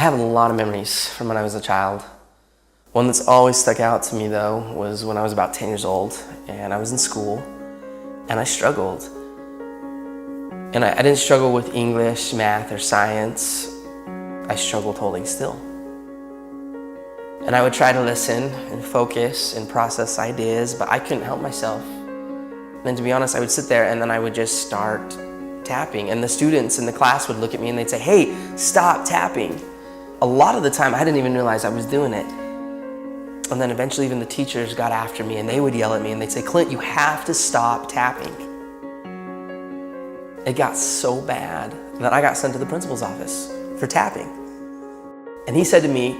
have a lot of memories from when I was a child. One that's always stuck out to me though was when I was about 10 years old and I was in school and I struggled. And I didn't struggle with English, math, or science. I struggled holding still. And I would try to listen and focus and process ideas, but I couldn't help myself. And to be honest, I would sit there and then I would just start tapping. And the students in the class would look at me and they'd say, "Hey, stop tapping." A lot of the time, I didn't even realize I was doing it. And then eventually even the teachers got after me and they would yell at me and they'd say, "Clint, you have to stop tapping." It got so bad that I got sent to the principal's office for tapping. And he said to me,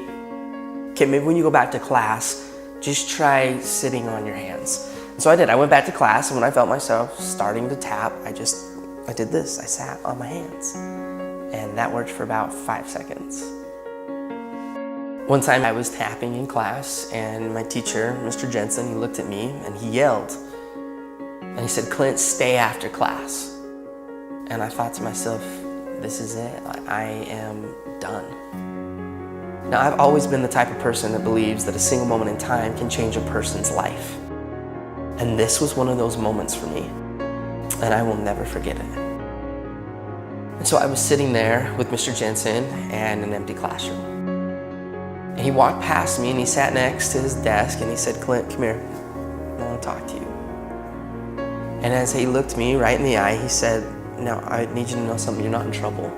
"Okay, maybe when you go back to class, just try sitting on your hands." And so I did. I went back to class, and when I felt myself starting to tap, I did this. I sat on my hands. And that worked for about 5 seconds. One time I was tapping in class, and my teacher, Mr. Jensen, he looked at me and he yelled. And he said, "Clint, stay after class." And I thought to myself, this is it. I am done. Now, I've always been the type of person that believes that a single moment in time can change a person's life. And this was one of those moments for me. And I will never forget it. And so I was sitting there with Mr. Jensen and an empty classroom. And he walked past me and he sat next to his desk and he said, "Clint, come here. I want to talk to you." And as he looked me right in the eye, he said, "Now, I need you to know something. You're not in trouble.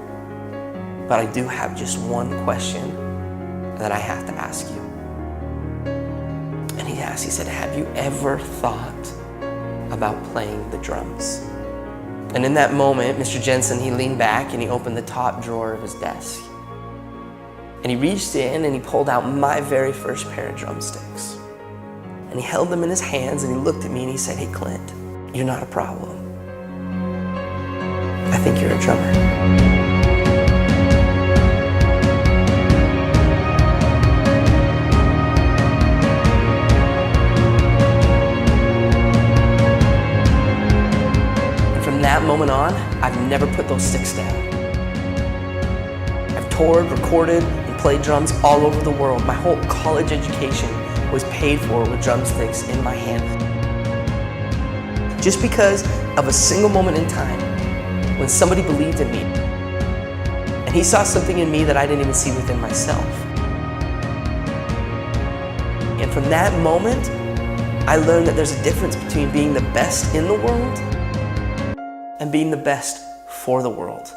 But I do have just one question that I have to ask you." And he asked, he said, "Have you ever thought about playing the drums?" And in that moment, Mr. Jensen, he leaned back and he opened the top drawer of his desk. And he reached in and he pulled out my very first pair of drumsticks. And he held them in his hands and he looked at me and he said, "Hey, Clint, you're not a problem. I think you're a drummer." From that moment on, I've never put those sticks down. I've toured, recorded, and played drums all over the world. My whole college education was paid for with drumsticks in my hand. Just because of a single moment in time when somebody believed in me. And he saw something in me that I didn't even see within myself. And from that moment, I learned that there's a difference between being the best in the world and being the best for the world.